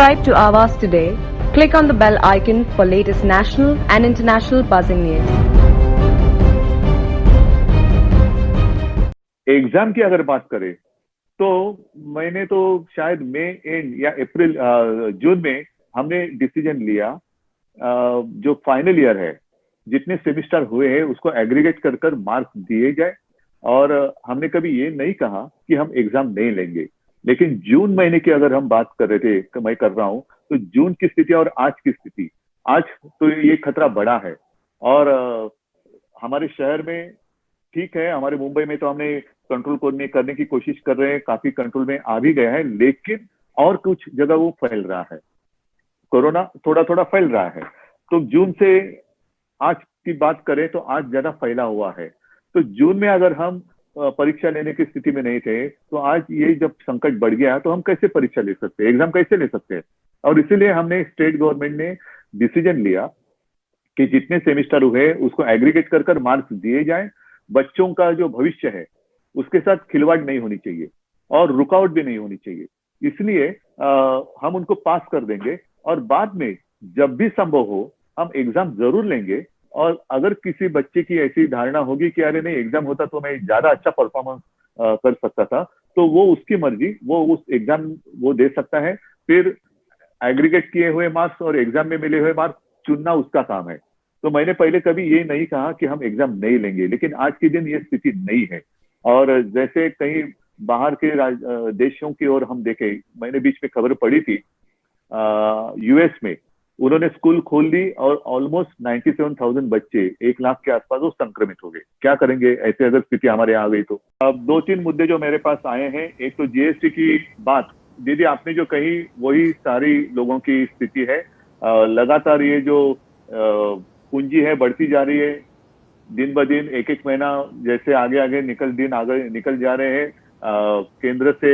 Subscribe to Avas today. Click on the bell icon for latest national and international buzzing news. Exam की अगर बात करें तो मैंने तो शायद मई एंड या अप्रैल जून में हमने डिसीजन लिया जो फाइनल ईयर है जितने सेमिस्टर हुए हैं उसको एग्रीगेट कर कर मार्क्स दिए जाए। और हमने कभी ये नहीं कहा कि हम एग्जाम नहीं लेंगे। लेकिन जून महीने की अगर हम बात कर रहे थे, मैं कर रहा हूँ, तो जून की स्थिति और आज की स्थिति, आज तो ये खतरा बड़ा है। और हमारे शहर में ठीक है, हमारे मुंबई में तो हमने कंट्रोल करने की कोशिश कर रहे हैं, काफी कंट्रोल में आ भी गया है, लेकिन और कुछ जगह वो फैल रहा है, कोरोना थोड़ा थोड़ा फैल रहा है। तो जून से आज की बात करें तो आज ज्यादा फैला हुआ है। तो जून में अगर हम परीक्षा लेने की स्थिति में नहीं थे तो आज ये जब संकट बढ़ गया तो हम कैसे परीक्षा ले सकते हैं, एग्जाम कैसे ले सकते हैं। और इसीलिए हमने स्टेट गवर्नमेंट ने डिसीजन लिया कि जितने सेमिस्टर हुए उसको एग्रीगेट कर कर मार्क्स दिए जाए। बच्चों का जो भविष्य है उसके साथ खिलवाड़ नहीं होनी चाहिए और रुकावट भी नहीं होनी चाहिए। इसलिए हम उनको पास कर देंगे और बाद में जब भी संभव हो हम एग्जाम जरूर लेंगे। और अगर किसी बच्चे की ऐसी धारणा होगी कि अरे नहीं एग्जाम होता तो मैं ज्यादा अच्छा परफॉर्मेंस कर सकता था, तो वो उसकी मर्जी, वो उस एग्जाम वो दे सकता है। फिर एग्रीगेट किए हुए मार्क्स और एग्जाम में मिले हुए मार्क्स चुनना उसका काम है। तो मैंने पहले कभी ये नहीं कहा कि हम एग्जाम नहीं लेंगे, लेकिन आज के दिन ये स्थिति नहीं है। और जैसे कहीं बाहर के देशों की ओर हम देखें, मैंने बीच में खबर पढ़ी थी यूएस में उन्होंने स्कूल खोल दी और ऑलमोस्ट 97,000 बच्चे, 1 लाख के आसपास वो संक्रमित हो गए। क्या करेंगे ऐसे अगर स्थिति हमारे यहाँ आ गई तो। अब 2-3 मुद्दे जो मेरे पास आए हैं, एक तो जीएसटी की बात, दीदी आपने जो कही वही सारी लोगों की स्थिति है। लगातार ये जो पूंजी है बढ़ती जा रही है, दिन ब दिन एक एक महीना जैसे आगे आगे निकल जा रहे हैं। केंद्र से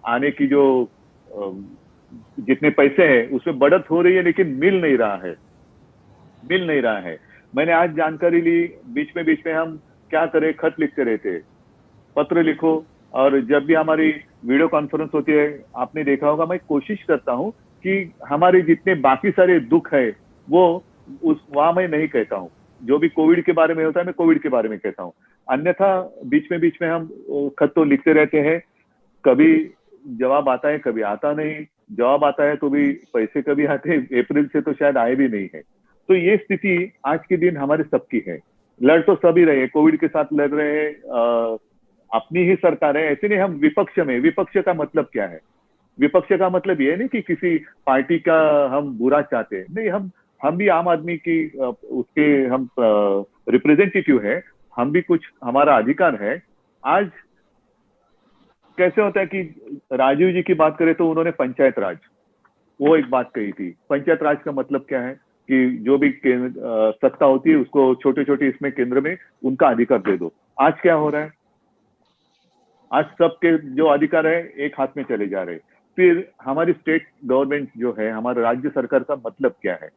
आने की जो जितने पैसे हैं उसमें बढ़त हो रही है, लेकिन मिल नहीं रहा है। मैंने आज जानकारी ली, बीच में हम क्या करें, खत लिखते रहते, पत्र लिखो। और जब भी हमारी वीडियो कॉन्फ्रेंस होती है, आपने देखा होगा, मैं कोशिश करता हूं कि हमारे जितने बाकी सारे दुख है वो वहां मैं नहीं कहता हूं। जो भी कोविड के बारे में होता है मैं कोविड के बारे में कहता हूँ। अन्यथा बीच में हम खत तो लिखते रहते हैं, कभी जवाब आता है कभी आता नहीं, जवाब आता है तो भी पैसे कभी आते हैं, अप्रैल से तो शायद आए भी नहीं है। तो ये स्थिति आज के दिन हमारे सबकी है। लड़ तो सभी रहे, कोविड के साथ लड़ रहे हैं, अपनी ही सरकार है, ऐसे नहीं हम विपक्ष में। विपक्ष का मतलब क्या है? विपक्ष का मतलब ये नहीं कि किसी पार्टी का हम बुरा चाहते हैं, नहीं, हम भी आम आदमी की उसके हम रिप्रेजेंटेटिव है, हम भी कुछ हमारा अधिकार है। आज कैसे होता है कि राजीव जी की बात करें तो उन्होंने पंचायत राज, वो एक बात कही थी। पंचायत राज का मतलब क्या है कि जो भी सत्ता होती है उसको छोटे छोटे इसमें केंद्र में उनका अधिकार दे दो। आज क्या हो रहा है? आज सबके जो अधिकार है एक हाथ में चले जा रहे हैं। फिर हमारी स्टेट गवर्नमेंट जो है, हमारा राज्य सरकार का मतलब क्या है?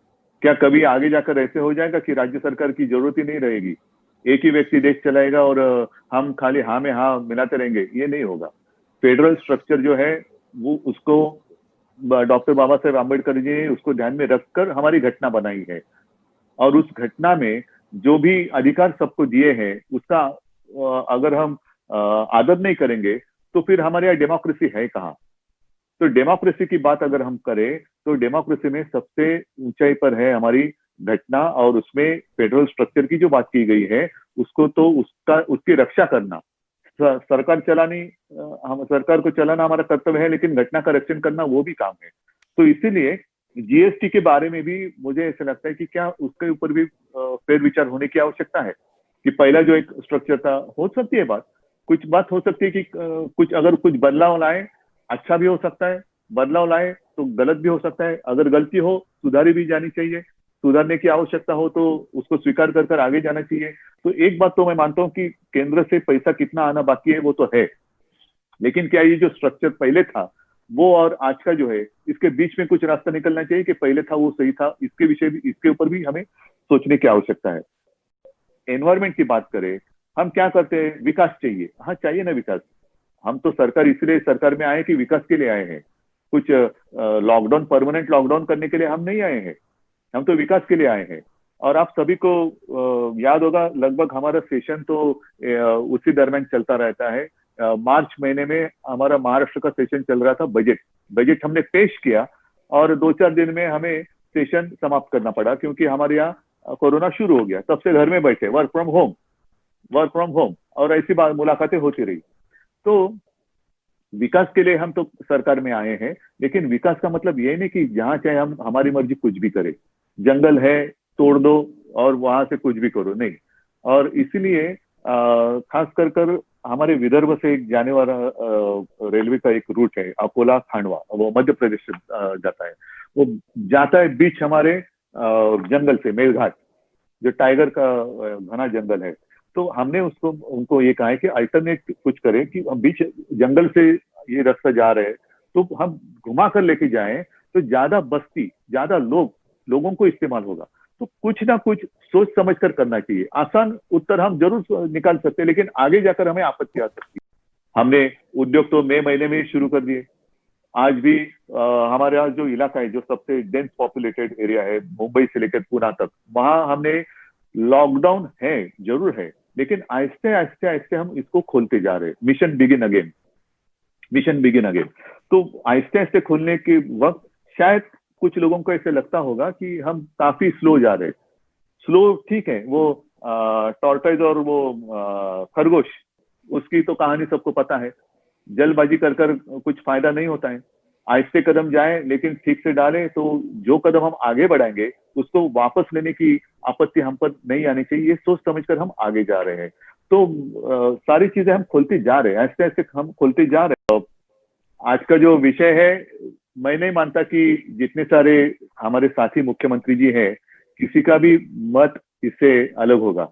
क्या कभी आगे जाकर ऐसे हो जाएगा कि राज्य सरकार की जरूरत ही नहीं रहेगी, एक ही व्यक्ति देश चलाएगा और हम खाली हाँ में हाँ मिलाते रहेंगे? ये नहीं होगा। फेडरल स्ट्रक्चर जो है वो उसको डॉक्टर बाबा साहेब आम्बेडकर जी ने उसको ध्यान में रखकर हमारी घटना बनाई है। और उस घटना में जो भी अधिकार सबको दिए हैं उसका अगर हम आदर नहीं करेंगे तो फिर हमारे यहाँ डेमोक्रेसी है कहाँ? तो डेमोक्रेसी की बात अगर हम करें तो डेमोक्रेसी में सबसे ऊंचाई पर है हमारी घटना, और उसमें फेडरल स्ट्रक्चर की जो बात की गई है उसको तो उसकी रक्षा करना, सरकार चलानी, हम सरकार को चलाना हमारा कर्तव्य है, लेकिन घटना का रक्षण करना वो भी काम है। तो इसीलिए जीएसटी के बारे में भी मुझे ऐसा लगता है कि क्या उसके ऊपर भी फेर विचार होने की आवश्यकता है कि पहला जो एक स्ट्रक्चर था, हो सकती है कुछ बात हो सकती है कि कुछ अगर कुछ बदलाव लाए, अच्छा भी हो सकता है, बदलाव लाए तो गलत भी हो सकता है। अगर गलती हो सुधारी भी जानी चाहिए, सुधारने की आवश्यकता हो तो उसको स्वीकार कर आगे जाना चाहिए। तो एक बात तो मैं मानता हूं कि केंद्र से पैसा कितना आना बाकी है वो तो है, लेकिन क्या ये जो स्ट्रक्चर पहले था वो और आज का जो है इसके बीच में कुछ रास्ता निकलना चाहिए कि पहले था वो सही था? इसके विषय भी, इसके ऊपर भी हमें सोचने की आवश्यकता है। एनवायरमेंट की बात करें, हम क्या करते हैं? विकास चाहिए, हाँ चाहिए ना विकास। हम तो सरकार इसलिए सरकार में आए कि विकास के लिए आए हैं। कुछ लॉकडाउन, परमानेंट लॉकडाउन करने के लिए हम नहीं आए हैं, हम तो विकास के लिए आए हैं। और आप सभी को याद होगा, लगभग हमारा सेशन तो उसी दरमियान चलता रहता है। मार्च महीने में हमारा महाराष्ट्र का सेशन चल रहा था, बजट हमने पेश किया और 2-4 दिन में हमें सेशन समाप्त करना पड़ा, क्योंकि हमारे यहाँ कोरोना शुरू हो गया। तब से घर में बैठे, वर्क फ्रॉम होम, और ऐसी बात मुलाकातें होती रही। तो विकास के लिए हम तो सरकार में आए हैं, लेकिन विकास का मतलब ये नहीं कि जहां चाहे हम हमारी मर्जी कुछ भी करें, जंगल है तोड़ दो और वहां से कुछ भी करो, नहीं। और इसीलिए खास कर हमारे विदर्भ से एक जाने वाला रेलवे का एक रूट है, अकोला खांडवा, वो मध्य प्रदेश से जाता है। वो जाता है बीच हमारे जंगल से, मेलघाट, जो टाइगर का घना जंगल है। तो हमने उनको ये कहा है कि अल्टरनेट कुछ करें, कि हम बीच जंगल से ये रास्ता जा रहे हैं तो हम घुमा कर लेके जाएं, तो ज्यादा बस्ती, ज्यादा लोगों को इस्तेमाल होगा। तो कुछ ना कुछ सोच समझ कर करना चाहिए। आसान उत्तर हम जरूर निकाल सकते हैं, लेकिन आगे जाकर हमें आपत्ति आ सकती है। हमने उद्योग तो मई महीने में ही शुरू कर दिए। आज भी हमारे यहाँ जो इलाका है, जो सबसे डेंस पॉपुलेटेड एरिया है, मुंबई से लेकर पुणे तक, वहां हमने लॉकडाउन है, जरूर है, लेकिन आहिस्ते आहिस्ते हम इसको खोलते जा रहे हैं। Mission begin again. तो आहिस्ते आहिस्ते खोलने के वक्त शायद कुछ लोगों को ऐसे लगता होगा कि हम काफी स्लो जा रहे हैं। स्लो ठीक है, वो टॉर्टोइज और वो खरगोश, उसकी तो कहानी सबको पता है। जल्दबाजी कर कुछ फायदा नहीं होता है। आहिस्ते कदम जाएं, लेकिन ठीक से डालें, तो जो कदम हम आगे बढ़ाएंगे उसको वापस लेने की आपत्ति हम पर नहीं आनी चाहिए। ये सोच समझकर हम आगे जा रहे हैं। तो सारी चीजें हम खोलते जा रहे हैं, आहिस्ते आहिस्ते हम खोलते जा रहे हैं। आज का जो विषय है, मैं नहीं मानता कि जितने सारे हमारे साथी मुख्यमंत्री जी हैं, किसी का भी मत इससे अलग होगा।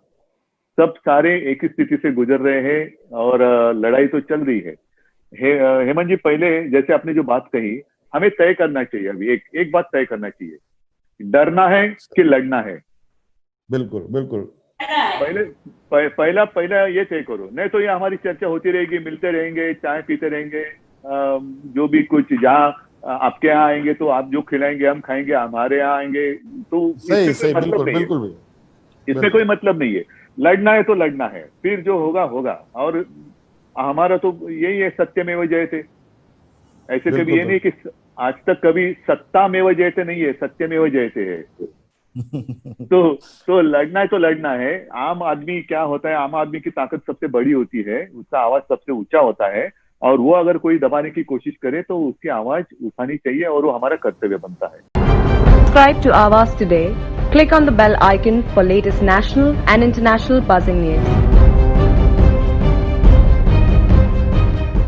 सब सारे एक ही स्थिति से गुजर रहे हैं और लड़ाई तो चल रही है। हेमंत जी, पहले जैसे आपने जो बात कही, हमें तय करना चाहिए, अभी एक बात तय करना चाहिए, डरना है कि लड़ना है। बिल्कुल पहला ये तय करो, नहीं तो ये हमारी चर्चा होती रहेगी, मिलते रहेंगे, चाय पीते रहेंगे, जो भी कुछ, जहाँ आपके यहाँ आएंगे तो आप जो खिलाएंगे हम खाएंगे, हमारे यहाँ आएंगे तो सही बिल्कुल इसमें कोई मतलब नहीं है। लड़ना है तो लड़ना है, फिर जो होगा। और हमारा तो यही है, सत्यमेव जयते। ऐसे कभी ये नहीं कि आज तक कभी सत्तामेव जयते नहीं है, सत्यमेव जयते है। तो लड़ना है तो लड़ना है। आम आदमी क्या होता है, आम आदमी की ताकत सबसे बड़ी होती है, उसका आवाज सबसे ऊंचा होता है, और वो अगर कोई दबाने की कोशिश करे तो उसकी आवाज उठानी चाहिए, और वो हमारा कर्तव्य बनता है। Subscribe to Awaaz today. Click on the bell icon for latest national and international buzzing news.